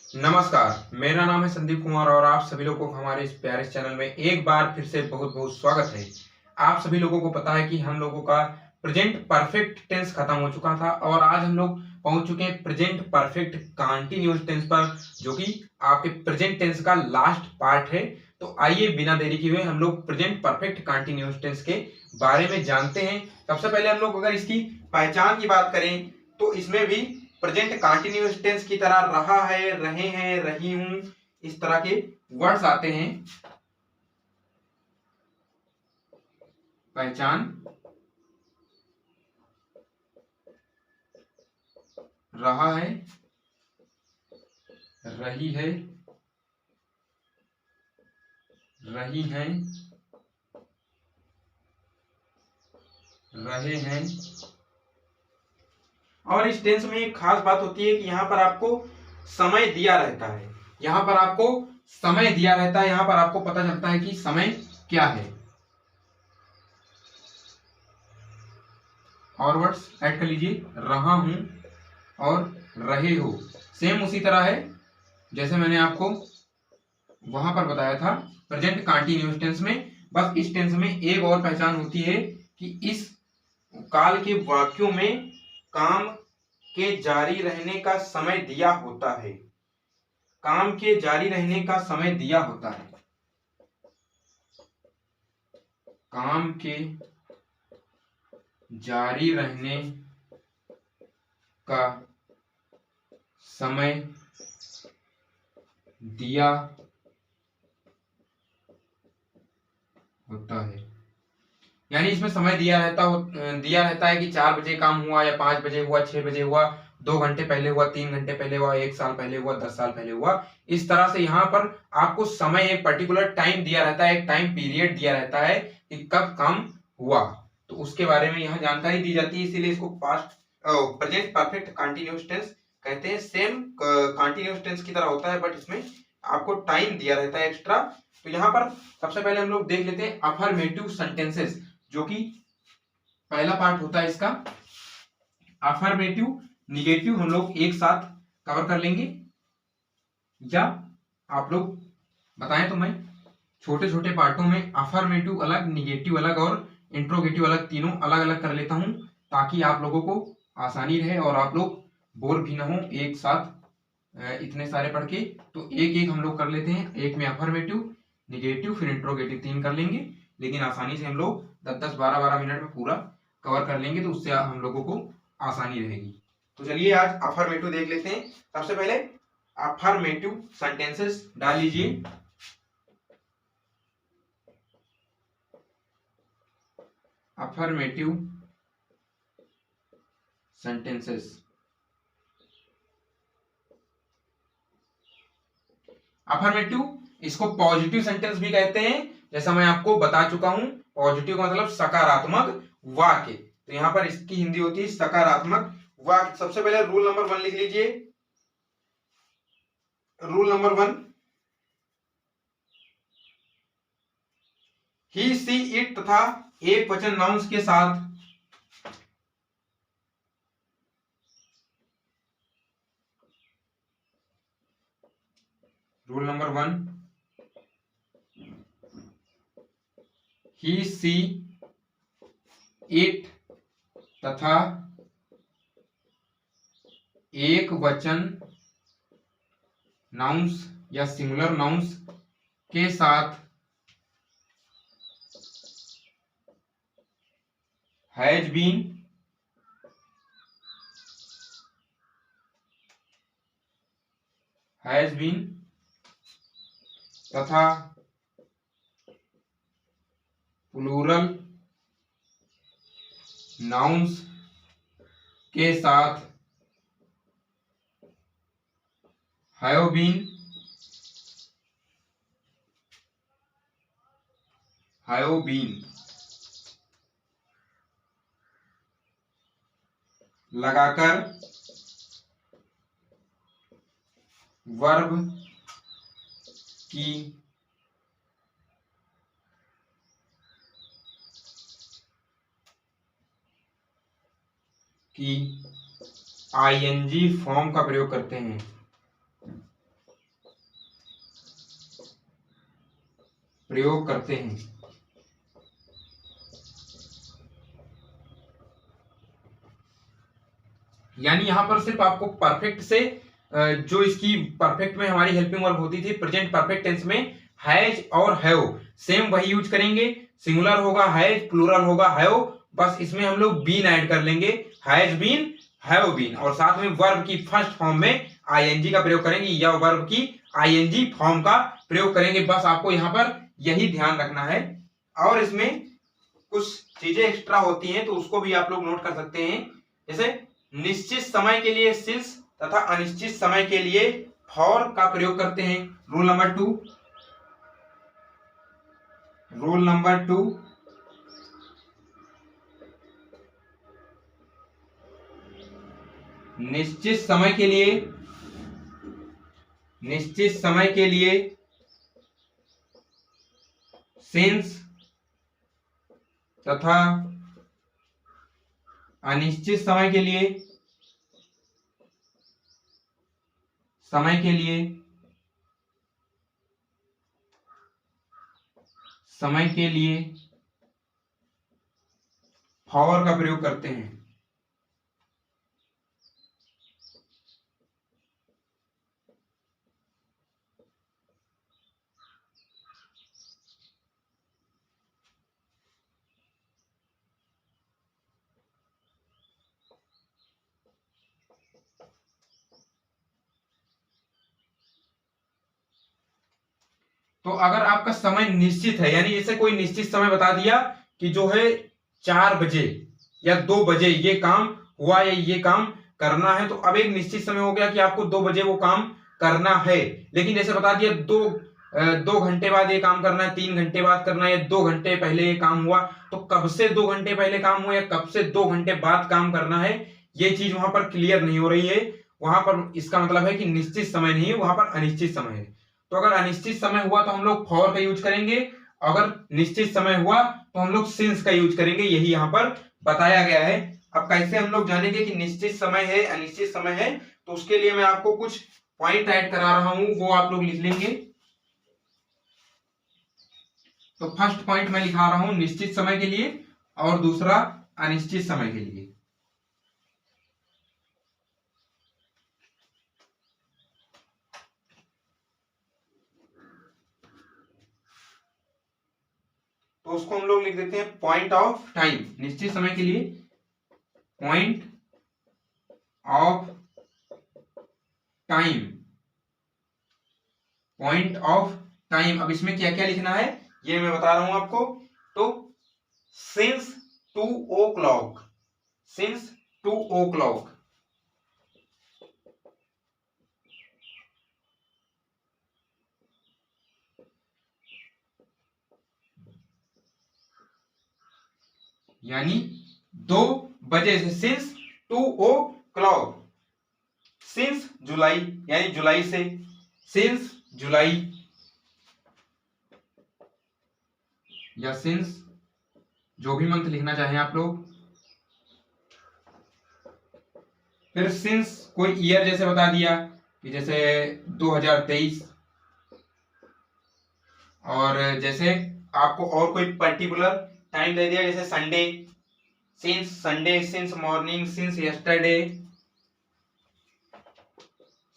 नमस्कार, मेरा नाम है संदीप कुमार और आप सभी लोगों को हमारे इस प्यारे चैनल में एक बार फिर से बहुत-बहुत स्वागत है। आप सभी लोगों को पता है कि हम लोगों का प्रेजेंट परफेक्ट टेंस खत्म हो चुका था और आज हम लोग पहुंच चुके हैं प्रेजेंट परफेक्ट कंटीन्यूअस टेंस पर, जो कि आपके प्रेजेंट टेंस का लास्ट पार्ट है। तो आइए बिना देरी किए हुए हम लोग प्रेजेंट परफेक्ट कंटीन्यूअस टेंस के बारे में जानते हैं। सबसे पहले हम लोग अगर इसकी पहचान की बात करें तो इसमें भी प्रेजेंट कंटीन्यूअस टेंस की तरह रहा है, रहे हैं, रही हूं, इस तरह के वर्ड्स आते हैं। पहचान रहा है, रही है, रही हैं, रहे हैं। और इस टेंस में एक खास बात होती है कि यहां पर आपको समय दिया रहता है। यहां पर आपको समय दिया रहता है, यहां पर आपको पता चलता है कि समय क्या है। और वर्ड्स ऐड कर लीजिए, रहा हूं और रहे हो। सेम उसी तरह है जैसे मैंने आपको वहां पर बताया था प्रेजेंट कंटीन्यूअस टेंस में। बस इस टेंस में एक और पहचान होती है कि इस काल के वाक्यों में काम के जारी रहने का समय दिया होता है। काम के जारी रहने का समय दिया होता है। काम के जारी रहने का समय दिया होता है। यानी इसमें समय दिया रहता है कि 4 बजे काम हुआ या 5 बजे हुआ, 6 बजे हुआ, 2 घंटे पहले हुआ, 3 घंटे पहले हुआ, 1 साल पहले हुआ, 10 साल पहले हुआ। इस तरह से यहाँ पर आपको समय, एक पर्टिकुलर टाइम दिया रहता है, एक टाइम पीरियड दिया रहता है कि कब काम हुआ। तो उसके बारे में यहाँ जानकारी दी जाती है, इसीलिए इसको past present perfect continuous tense कहते हैं। सेम कंटीन्यूअस टेंस की तरह होता है, बट इसमें आपको टाइम दिया रहता है एक्स्ट्रा। तो यहाँ पर सबसे पहले हम लोग देख लेते हैं अफर्मेटिव सेंटेंसेस, जो कि पहला पार्ट होता है इसका। अफर्मेटिव, निगेटिव हम लोग एक साथ कवर कर लेंगे, या आप लोग बताएं तो मैं छोटे छोटे पार्टों में अफर्मेटिव अलग, निगेटिव अलग और इंट्रोगेटिव अलग, तीनों अलग अलग कर लेता हूं, ताकि आप लोगों को आसानी रहे और आप लोग बोर भी ना हो एक साथ इतने सारे पढ़ के। तो एक एक हम लोग कर लेते हैं, एक में अफर्मेटिव, निगेटिव, फिर इंट्रोगेटिव, 3 कर लेंगे। लेकिन आसानी से हम लोग 10-10, 12-12 मिनट में पूरा कवर कर लेंगे, तो उससे हम लोगों को आसानी रहेगी। तो चलिए आज अफर्मेटिव देख लेते हैं। सबसे पहले अफर्मेटिव सेंटेंसेस डाल लीजिए। अफर्मेटिव सेंटेंसेस, अफर्मेटिव इसको पॉजिटिव सेंटेंस भी कहते हैं, जैसा मैं आपको बता चुका हूं। पॉजिटिव का मतलब सकारात्मक वाक्य, तो यहां पर इसकी हिंदी होती है सकारात्मक वाक्य। सबसे पहले रूल नंबर 1 लिख लीजिए। Rule number 1, he see it तथा एक वचन नाउन्स के साथ rule number 1, he see it तथा एक वचन नाउन्स या सिंगुलर नाउन्स के साथ हैज बीन, हैज बीन तथा प्लूरल नाउन्स के साथ हैव बीन, हैव बीन लगाकर वर्ब की आईएनजी फॉर्म का प्रयोग करते हैं। प्रयोग करते हैं। यानी यहां पर सिर्फ आपको परफेक्ट से जो इसकी परफेक्ट में हमारी हेल्पिंग वर्ब होती थी प्रेजेंट परफेक्ट टेंस में हैज और हैव सेम वही यूज करेंगे। सिंगुलर होगा हैज, प्लूरल होगा हैव, बस इसमें हम लोग बीन ऐड कर लेंगे, हैज बीन, हैव बीन, और साथ में वर्ब की फर्स्ट फॉर्म में आईएनजी का प्रयोग करेंगे या वर्ब की आईएनजी फॉर्म का प्रयोग करेंगे। बस आपको यहां पर यही ध्यान रखना है। और इसमें कुछ चीजें एक्स्ट्रा होती हैं तो उसको भी आप लोग नोट कर सकते हैं। जैसे निश्चित समय के लिए सिंस तथा अनिश्चित समय के लिए फॉर का प्रयोग करते हैं। रूल नंबर 2, रूल नंबर 2, निश्चित समय के लिए, निश्चित समय के लिए सिंस तथा अनिश्चित समय के लिए, समय के लिए, समय के लिए फॉर का प्रयोग करते हैं। तो अगर आपका समय निश्चित है, यानी जैसे कोई निश्चित समय बता दिया कि जो है 4 बजे या 2 बजे ये काम हुआ या ये काम करना है, तो अब एक निश्चित समय हो गया कि आपको 2 बजे वो काम करना है। लेकिन जैसे बता दिया 2 घंटे बाद ये काम करना है, 3 घंटे बाद करना है, या 2 घंटे पहले ये काम हुआ, तो कब से 2 घंटे पहले काम हुआ या कब से 2 घंटे बाद काम करना है, ये चीज वहां पर क्लियर नहीं हो रही है। वहां पर इसका मतलब है कि निश्चित समय नहीं है, वहां पर अनिश्चित समय है। तो अगर अनिश्चित समय हुआ तो हम लोग फॉर का यूज करेंगे, अगर निश्चित समय हुआ तो हम लोग सिंस का यूज करेंगे, यही यहाँ पर बताया गया है। अब कैसे हम लोग जानेंगे कि निश्चित समय है अनिश्चित समय है, तो उसके लिए मैं आपको कुछ पॉइंट ऐड करा रहा हूं, वो आप लोग लिख लेंगे। तो फर्स्ट पॉइंट मैं लिखा रहा हूं निश्चित समय के लिए और दूसरा अनिश्चित समय के लिए। तो उसको हम लोग लिख देते हैं पॉइंट ऑफ टाइम। निश्चित समय के लिए point of time, point of time. अब इसमें क्या क्या लिखना है ये मैं बता रहा हूं आपको। तो सिंस 2 o'clock, सिंस 2 o'clock, यानी 2 बजे से, सिंस 2 o'clock, सिंस जुलाई यानी जुलाई से, सिंस जुलाई, या सिंस जो भी मंथ लिखना चाहें आप लोग। फिर सिंस कोई ईयर जैसे बता दिया कि जैसे 2023, और जैसे आपको और कोई पर्टिकुलर टाइम दे दिया जैसे Sunday, since Sunday, since morning, since yesterday,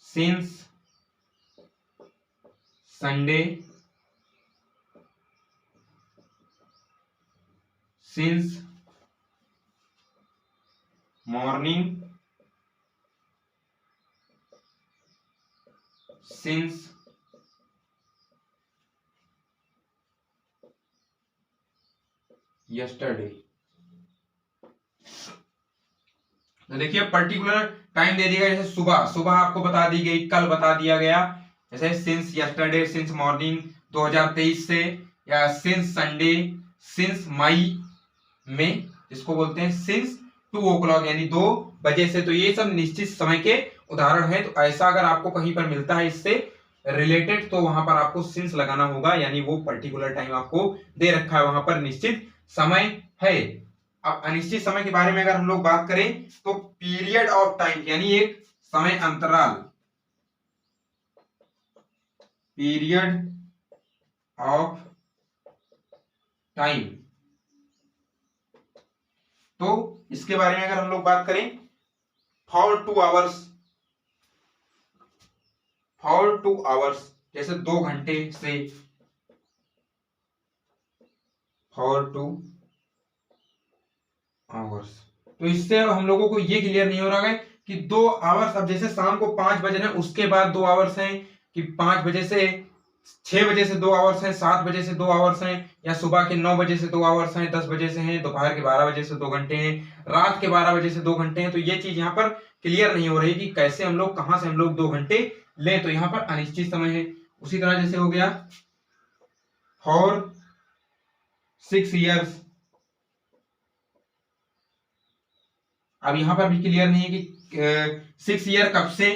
since Sunday, since morning, since yesterday. तो देखिए पर्टिकुलर टाइम दे दिया गया, जैसे सुबह, सुबह आपको बता दी गई, कल बता दिया गया, जैसे सिंस यस्टरडे, सिंस मॉर्निंग 2023 से, या सिंस संडे, सिंस मई में, जिसको बोलते हैं सिंस 2 o'clock यानी 2 बजे से। तो ये सब निश्चित समय के उदाहरण है। तो ऐसा अगर आपको कहीं पर मिलता है इससे रिलेटेड, तो वहां पर आपको सिंस लगाना होगा, यानी वो पर्टिकुलर टाइम आपको दे रखा है, वहां पर निश्चित समय है। अब अनिश्चित समय के बारे में अगर हम लोग बात करें तो पीरियड ऑफ टाइम, यानी एक समय अंतराल, पीरियड ऑफ टाइम। तो इसके बारे में अगर हम लोग बात करें, फॉर 2 आवर्स, फॉर 2 आवर्स जैसे 2 घंटे से, फॉर 2 आवर्स। तो इससे अब हम लोगों को ये क्लियर नहीं हो रहा है कि 2 आवर्स, अब जैसे शाम को 5 बजे है उसके बाद 2 आवर्स हैं, कि 5 बजे से 6 बजे से 2 आवर्स हैं, 7 बजे से 2 आवर्स हैं, या सुबह के 9 बजे से 2 आवर्स हैं, 10 बजे से हैं, दोपहर के 12 बजे से 2 घंटे हैं, रात के 12 बजे से 2 घंटे हैं। तो ये चीज यहाँ पर क्लियर नहीं हो रही कि कैसे हम लोग, कहां से हम लोग 2 घंटे लें। तो यहाँ पर अनिश्चित समय है। उसी तरह जैसे हो गया फॉर 6 ईयर्स। अब यहां पर भी क्लियर नहीं है कि 6 ईयर कब से,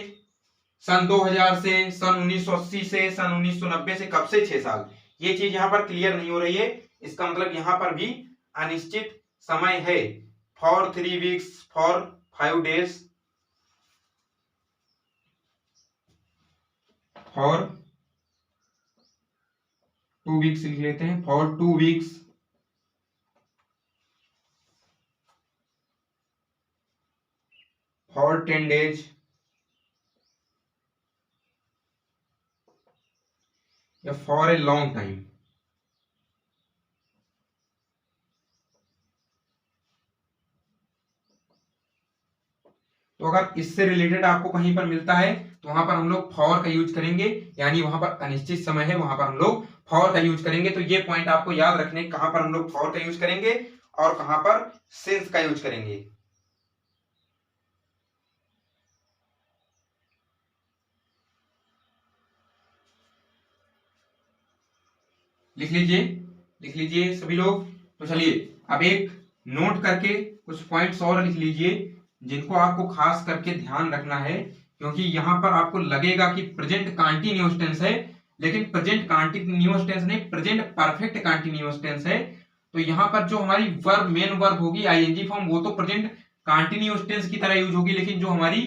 सन 2000 से, सन 1980 से, सन 1990 से, कब से 6 साल। ये चीज यहां पर क्लियर नहीं हो रही है। इसका मतलब यहां पर भी अनिश्चित समय है। For 3 weeks, for 5 days, for 2 weeks लिख लेते हैं, फॉर 2 वीक्स, फॉर 10 डेज, या फॉर ए लॉन्ग टाइम। तो अगर इससे रिलेटेड आपको कहीं पर मिलता है तो वहां पर हम लोग फॉर का यूज करेंगे, यानी वहां पर अनिश्चित समय है, वहां पर हम लोग फॉर का यूज करेंगे। तो ये पॉइंट आपको याद रखने, कहां पर हम लोग फॉर का यूज करेंगे और कहां पर सिंस का यूज करेंगे। लिख लीजिए, लिख लीजिए सभी लोग। तो चलिए अब एक नोट करके कुछ पॉइंट्स और लिख लीजिए जिनको आपको खास करके ध्यान रखना है, क्योंकि यहां पर आपको लगेगा कि प्रेजेंट कंटीन्यूअस टेंस है, लेकिन प्रेजेंट कंटीन्यूअस टेंस नहीं, प्रेजेंट परफेक्ट कंटीन्यूअस टेंस है। तो यहां पर जो हमारी वर्ब, मेन वर्ब होगी आईएनजी फॉर्म, वो तो प्रेजेंट कंटीन्यूअस टेंस की तरह यूज होगी, लेकिन जो हमारी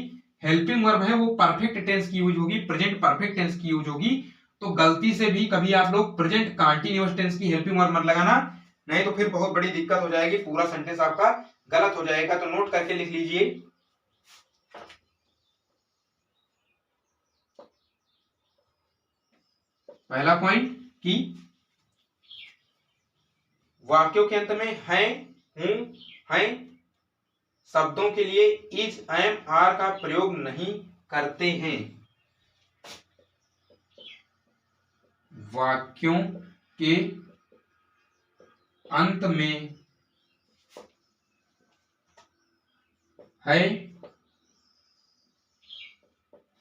हेल्पिंग वर्ब है वो परफेक्ट टेंस की यूज होगी, प्रेजेंट परफेक्ट टेंस की यूज होगी। तो गलती से भी कभी आप लोग प्रेजेंट कंटीन्यूअस टेंस की हेल्पिंग वर्ब मत लगाना, नहीं तो फिर बहुत बड़ी दिक्कत हो जाएगी, पूरा सेंटेंस आपका गलत हो जाएगा। तो नोट करके लिख लीजिए। पहला पॉइंट कि वाक्यों के अंत में है, हूं, हैं शब्दों के लिए इज, एम, आर का प्रयोग नहीं करते हैं। वाक्यों के अंत में है,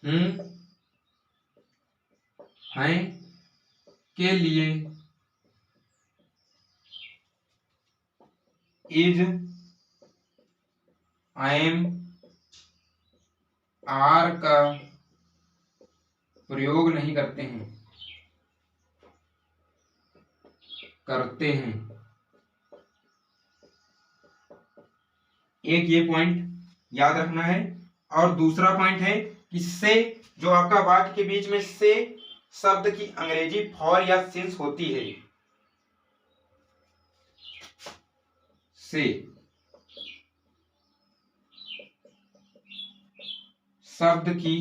हूं, हैं के लिए इज, एम, आर का प्रयोग नहीं करते हैं, करते हैं। एक ये पॉइंट याद रखना है। और दूसरा पॉइंट है कि से, जो आपका वाक्य के बीच में से शब्द की अंग्रेजी फॉर या सिंस होती है, से शब्द की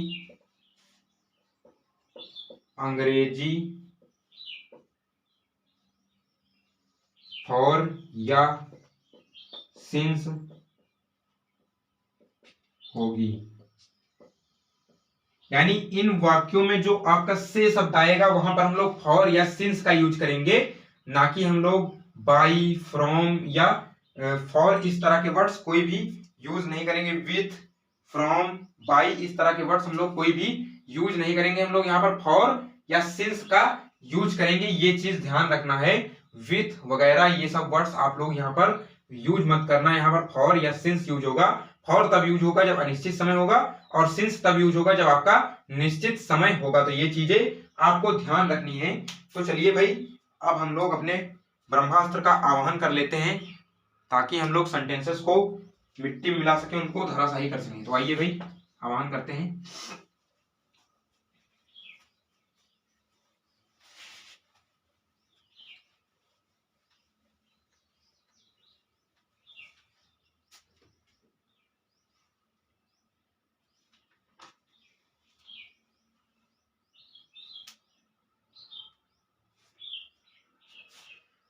अंग्रेजी फॉर या सिंस होगी। यानी इन वाक्यों में जो आपका से शब्द आएगा वहां पर हम लोग फॉर या सिंस का यूज करेंगे, ना कि हम लोग बाई, फ्रॉम या फॉर, इस तरह के वर्ड्स कोई भी यूज नहीं करेंगे। विथ, फ्रॉम, बाई, इस तरह के वर्ड्स हम लोग कोई भी यूज नहीं करेंगे। हम लोग यहाँ पर फॉर या सिंस का यूज करेंगे, ये चीज ध्यान रखना है। विथ वगैरह ये सब वर्ड्स आप लोग यहाँ पर यूज मत करना। यहाँ पर फॉर या सिंस यूज होगा। फॉर तब यूज होगा जब अनिश्चित समय होगा, और सिंस तब यूज होगा जब आपका निश्चित समय होगा। तो ये चीजें आपको ध्यान रखनी है। तो चलिए भाई, अब हम लोग अपने ब्रह्मास्त्र का आवाहन कर लेते हैं, ताकि हम लोग सेंटेंसेस को मिट्टी में मिला सके, उनको धराशायी कर सकें। तो आइए भाई, आवाहन करते हैं।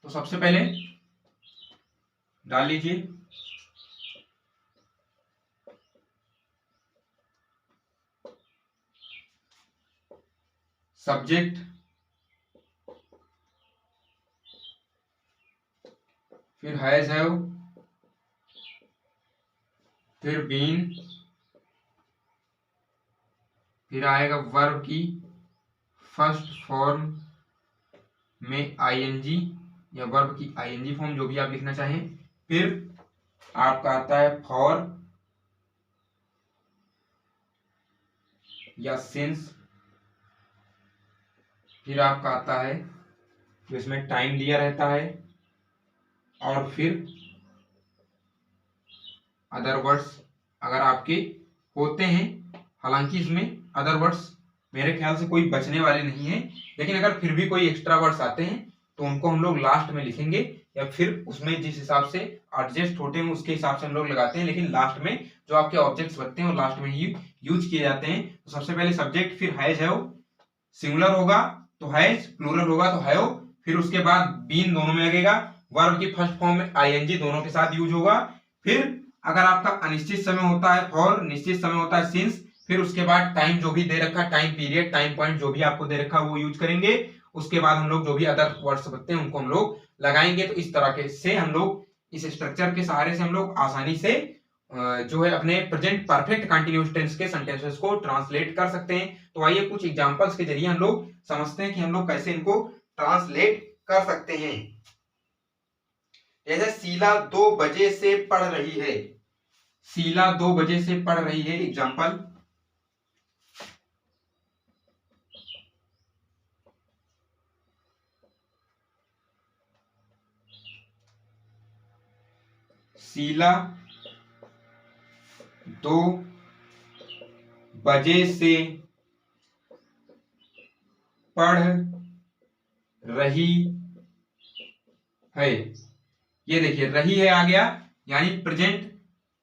तो सबसे पहले डाल लीजिए सब्जेक्ट, फिर हैज हैव, फिर बीन, फिर आएगा वर्ब की फर्स्ट फॉर्म में आईएनजी या वर्ब की आईएनजी फॉर्म, जो भी आप लिखना चाहें। फिर आपका आता है फॉर या सिंस, फिर आपका आता है तो इसमें टाइम दिया रहता है, और फिर अदर वर्ड्स अगर आपके होते हैं। हालांकि इसमें अदर वर्ड्स मेरे ख्याल से कोई बचने वाले नहीं है, लेकिन अगर फिर भी कोई एक्स्ट्रा वर्ड्स आते हैं तो उनको हम लोग लास्ट में लिखेंगे, या फिर उसमें जिस हिसाब से एडजस्ट होते हैं उसके हिसाब से हम लोग लगाते हैं, लेकिन लास्ट में जो आपके ऑब्जेक्ट्स बनते हैं वो लास्ट में ही यूज किए जाते हैं। तो सबसे पहले सब्जेक्ट, फिर हैज हैव, सिंगुलर होगा तो हैज, प्लूरल होगा तो हैव, फिर उसके बाद बीन दोनों में लगेगा, वर्ब की फर्स्ट फॉर्म में आईएनजी दोनों के साथ यूज होगा। फिर अगर आपका अनिश्चित समय होता है फॉर, निश्चित समय होता है सिंस, फिर उसके बाद टाइम जो भी दे रखा है, टाइम पीरियड, टाइम पॉइंट जो भी आपको दे रखा है वो यूज करेंगे। उसके बाद हम लोग जो भी अदर वर्ड्स बनते हैं उनको हम लोग लगाएंगे। तो इस तरह के से हम लोग इस स्ट्रक्चर के सहारे से हम लोग आसानी से जो है अपने प्रेजेंट परफेक्ट कंटीन्यूअस टेंस के सेंटेंसेस को ट्रांसलेट कर सकते हैं। तो आइए कुछ एग्जांपल्स के जरिए हम लोग समझते हैं कि हम लोग कैसे इनको ट्रांसलेट कर सकते हैं। जैसे शीला 2 बजे से पढ़ रही है, शीला 2 बजे से पढ़ रही है। एग्जांपल, शीला 2 बजे से पढ़ रही है। ये देखिए रही है आ गया, यानी प्रेजेंट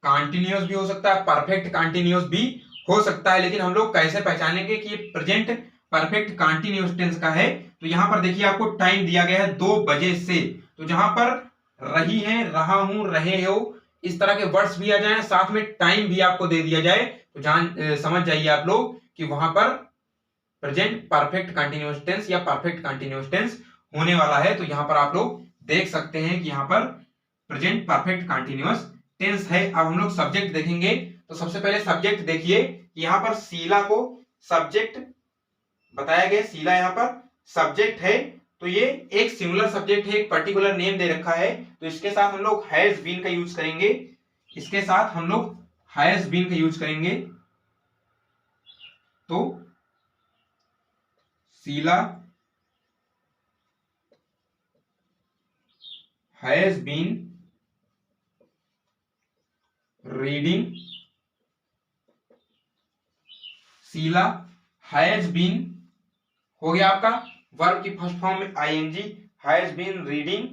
कंटिन्यूअस भी हो सकता है, परफेक्ट कंटिन्यूअस भी हो सकता है। लेकिन हम लोग कैसे पहचानेंगे कि ये प्रेजेंट परफेक्ट कंटिन्यूअस टेंस का है? तो यहां पर देखिए आपको टाइम दिया गया है 2 बजे से, तो जहां पर रही है, रहा हूं, रहे हो, इस तरह के वर्ड्स भी आ जाए, साथ में टाइम भी आपको दे दिया जाए, तो समझ जाइए आप लोग कि वहां पर प्रेजेंट परफेक्ट कंटिन्यूअस टेंस या परफेक्ट कंटिन्यूअस टेंस होने वाला है। तो यहां पर आप लोग देख सकते हैं कि यहां पर प्रेजेंट परफेक्ट कंटिन्यूअस टेंस है। अब हम लोग सब्जेक्ट देखेंगे। तो सबसे पहले सब्जेक्ट देखिए, यहां पर शीला को सब्जेक्ट बताया गया, शीला यहां पर सब्जेक्ट है, तो ये एक सिंगुलर सब्जेक्ट है, एक पर्टिकुलर नेम दे रखा है, तो इसके साथ हम लोग हैज बीन का यूज करेंगे, इसके साथ हम लोग हैज बीन का यूज करेंगे। तो Sheela has been reading, Sheela has been हो गया आपका वर्ब की फर्स्ट फॉर्म में ING, has been reading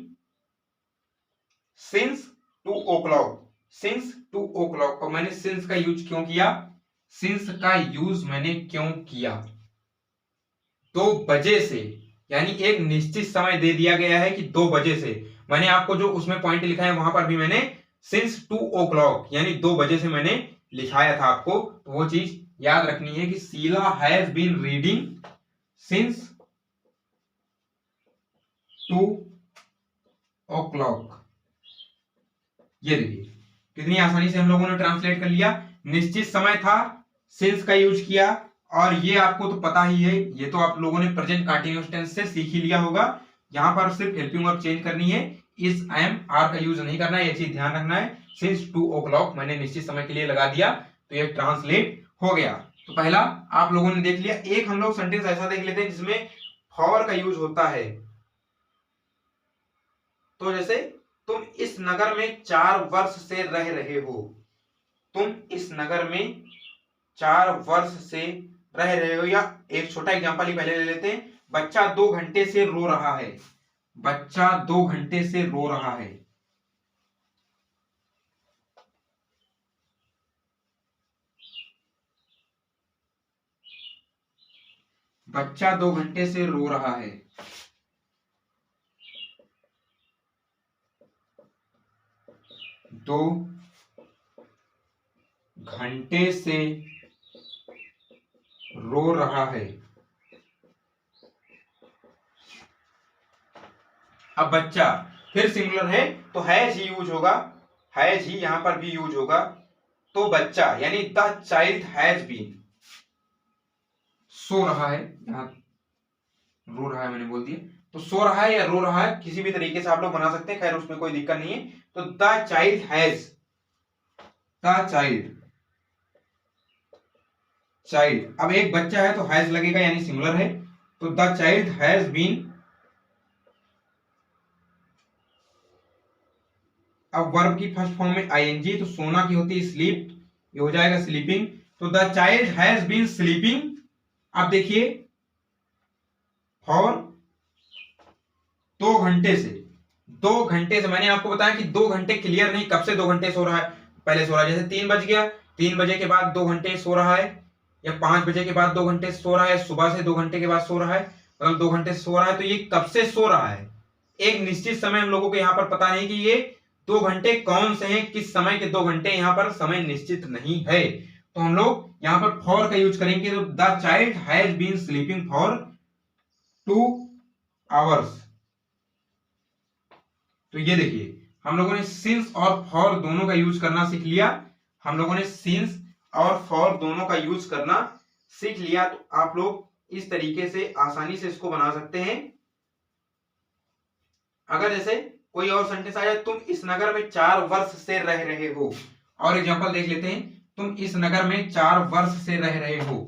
since 2 o'clock, since 2 o'clock। और मैंने सिंस का यूज क्यों किया? सिंस का यूज मैंने क्यों किया? 2 बजे से, यानी एक निश्चित समय दे दिया गया है कि 2 बजे से। मैंने आपको जो उसमें पॉइंट लिखा है वहां पर भी मैंने सिंस 2 o'clock यानी 2 बजे से मैंने लिखाया था आपको, तो वो चीज याद रखनी है कि Sheela has been reading since 2 o'clock। ये देखिए कितनी आसानी से हम लोगों ने ट्रांसलेट कर लिया। निश्चित समय था, सिंस का यूज किया, और ये आपको तो पता ही है, ये तो आप लोगों ने प्रेजेंट कंटीन्यूअस टेंस से सीख ही लिया होगा। यहां पर सिर्फ हेल्पिंग वर्ब चेंज करनी है, इस एम आर का यूज नहीं करना है, ये चीज ध्यान रखना है। सिंस 2 o'clock मैंने निश्चित समय के लिए लगा दिया, तो ये ट्रांसलेट हो गया। तो पहला आप लोगों ने देख लिया। एक हम लोग सेंटेंस ऐसा देख लेते हैं जिसमें फॉर का यूज होता है। तो जैसे तुम इस नगर में 4 वर्ष से रह रहे हो, तुम इस नगर में 4 वर्ष से रह रहे हो। या एक छोटा एग्जांपल ही पहले ले लेते हैं, बच्चा 2 घंटे से रो रहा है, बच्चा 2 घंटे से रो रहा है। बच्चा 2 घंटे से रो रहा है। 2 घंटे से रो रहा है। अब बच्चा फिर सिंगुलर है तो हैज ही यूज होगा, हैज ही यहां पर भी यूज होगा। तो बच्चा यानी द चाइल्ड हैज बीन, सो रहा है, यहां रो रहा है मैंने बोल दिया, तो सो रहा है या रो रहा है किसी भी तरीके से आप लोग बना सकते हैं, खैर उसमें कोई दिक्कत नहीं है। तो the child has, the child, अब एक बच्चा है तो हैज लगेगा यानी सिंगुलर है, तो द चाइल्ड हैज बीन। अब वर्ब की फर्स्ट फॉर्म में आईएनजी, तो सोना की होती है स्लीप, ये हो जाएगा स्लीपिंग। तो the child has been sleeping. अब देखिए फॉर 2 घंटे से, 2 घंटे से, मैंने आपको बताया कि 2 घंटे क्लियर नहीं, कब से 2 घंटे सो रहा है, पहले सो रहा है जैसे 3 बज गया, 3 बजे के बाद 2 घंटे सो रहा है, या 5 बजे के बाद 2 घंटे सो रहा है, सुबह से 2 घंटे के बाद सो रहा है, मतलब 2 घंटे सो रहा है। तो ये कब से सो रहा है, एक निश्चित समय हम लोगों को यहाँ पर पता नहीं कि ये 2 घंटे कौन से हैं, किस समय के 2 घंटे, यहाँ पर समय निश्चित नहीं है। तो हम लोग यहाँ पर फॉर का यूज करेंगे। तो the child has been sleeping for 2 hours. तो ये देखिए हम लोगों ने सिंस और फॉर दोनों का यूज करना सीख लिया, हम लोगों ने सिंस और फॉर दोनों का यूज करना सीख लिया। तो आप लोग इस तरीके से आसानी से इसको बना सकते हैं। अगर जैसे कोई और सेंटेंस आ जाए, तुम इस नगर में 4 वर्ष से रह रहे हो, और एग्जांपल देख लेते हैं, तुम इस नगर में 4 वर्ष से रह रहे हो।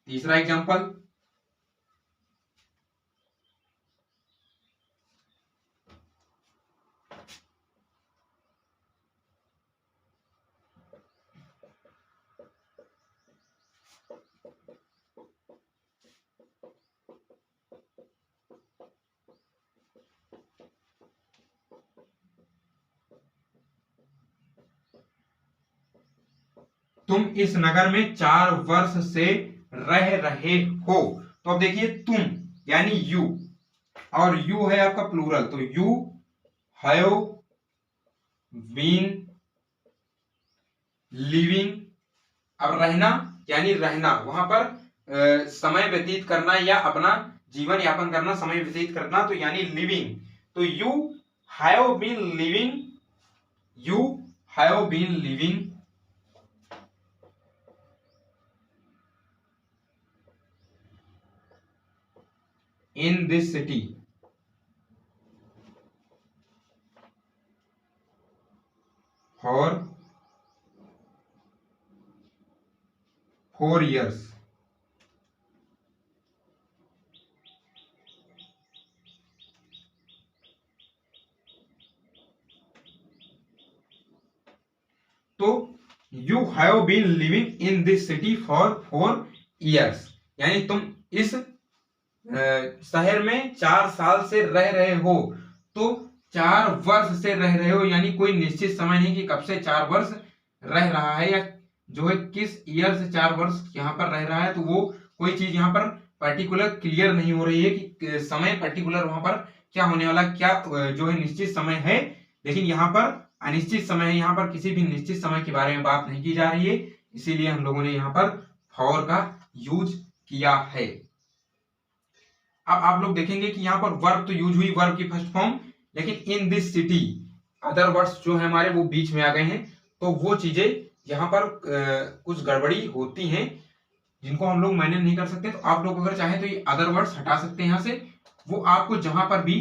तीसरा एग्जांपल, तुम इस नगर में 4 वर्ष से रह रहे हो। तो अब देखिए तुम यानी यू, और यू है आपका प्लूरल, तो यू हैव बीन लिविंग। अब रहना यानी रहना, वहां पर समय व्यतीत करना या अपना जीवन यापन करना, समय व्यतीत करना, तो यानी लिविंग। तो you have been living, you have been living in this city for 4 years। तो you have been living in this city for 4 years, यानी तुम इस शहर में 4 साल से रह रहे हो। तो 4 वर्ष से रह रहे हो यानी कोई निश्चित समय नहीं कि कब से 4 वर्ष रह रहा है, या जो है किस ईयर से 4 वर्ष यहाँ पर रह रहा है। तो वो कोई चीज यहाँ पर पर्टिकुलर क्लियर नहीं हो रही है कि समय पर्टिकुलर वहां पर क्या होने वाला, क्या जो है निश्चित समय है, लेकिन यहाँ पर अनिश्चित समय है। यहाँ पर किसी भी निश्चित समय के बारे में बात नहीं की जा रही है, इसीलिए हम लोगों ने यहाँ पर फॉर का यूज किया है। अब आप लोग देखेंगे कि यहाँ पर वर्ब तो यूज हुई, वर्ब की फर्स्ट फॉर्म, लेकिन इन दिस सिटी अदर वर्ड्स जो है हमारे वो बीच में आ गए हैं। तो वो चीजें यहाँ पर कुछ गड़बड़ी होती हैं जिनको हम लोग मैनेज नहीं कर सकते। तो आप लोग अगर चाहें तो ये अदर वर्ड्स हटा सकते हैं यहाँ से, वो आपको जहां पर भी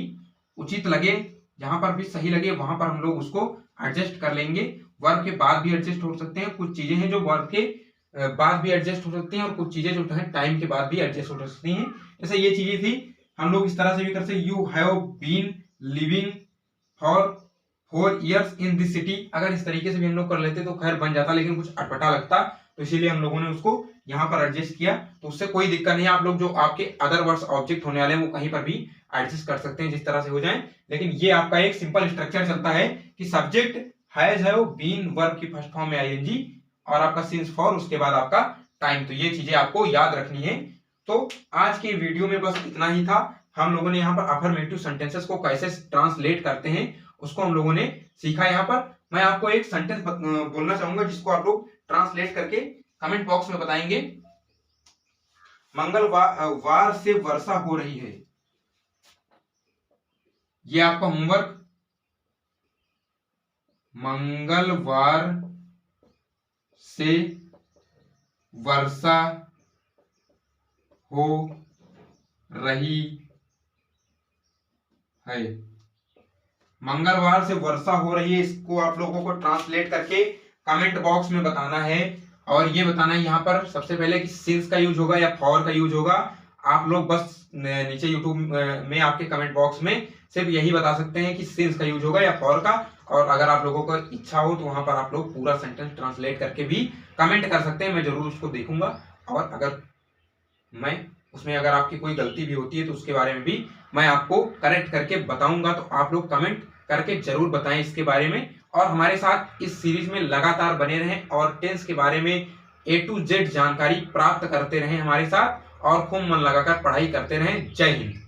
उचित लगे, जहां पर भी सही लगे वहां पर हम लोग उसको एडजस्ट कर लेंगे। वर्ब के बाद भी एडजस्ट हो सकते हैं, कुछ चीजें हैं जो वर्ब के बाद भी एडजस्ट हो सकती हैं, और कुछ चीजें जो है टाइम के बाद भी एडजस्ट हो सकती हैं। जैसे ये चीजें थी, हम लोग इस तरह से भी कर सकते, you have been living for 4 years in this city. अगर इस तरीके से भी हम लोग कर लेते तो खैर बन जाता, लेकिन कुछ अटपटा लगता, तो इसीलिए हम लोगों ने उसको यहाँ पर एडजस्ट किया। तो उससे कोई दिक्कत नहीं है, आप लोग जो आपके अदर वर्ड्स ऑब्जेक्ट होने वाले हैं वो कहीं पर भी एडजस्ट कर सकते हैं जिस तरह से हो जाए। लेकिन ये आपका एक सिंपल स्ट्रक्चर चलता है कि subject has have been, verb की फर्स्ट फॉर्म में आईएनजी, और आपका सिंस फॉर, उसके बाद आपका टाइम। तो ये चीजें आपको याद रखनी है। तो आज के वीडियो में बस इतना ही था। हम लोगों ने यहाँ पर अफर्मेटिव सेंटेंसेस को कैसे ट्रांसलेट करते हैं उसको हम लोगों ने सीखा। यहाँ पर मैं आपको एक सेंटेंस बोलना चाहूंगा जिसको आप लोग ट्रांसलेट करके कमेंट बॉक्स में बताएंगे। मंगलवार से वर्षा हो रही है, ये आपका होमवर्क। मंगलवार से वर्षा हो रही है। मंगलवार से वर्षा हो रही है, इसको आप लोगों को ट्रांसलेट करके कमेंट बॉक्स में बताना है। और ये बताना है यहाँ पर सबसे पहले कि सिंस का यूज होगा या फॉर का यूज होगा। आप लोग बस नीचे यूट्यूब में आपके कमेंट बॉक्स में सिर्फ यही बता सकते हैं कि सिंस का यूज होगा या फॉर का। और अगर आप लोगों को इच्छा हो तो वहां पर आप लोग पूरा सेंटेंस ट्रांसलेट करके भी कमेंट कर सकते हैं, मैं जरूर उसको देखूंगा। और अगर मैं उसमें अगर आपकी कोई गलती भी होती है तो उसके बारे में भी मैं आपको करेक्ट करके बताऊंगा। तो आप लोग कमेंट करके जरूर बताएं इसके बारे में, और हमारे साथ इस सीरीज में लगातार बने रहें और टेंस के बारे में A to Z जानकारी प्राप्त करते रहें हमारे साथ, और खूब मन लगाकर पढ़ाई करते रहें। जय हिंद।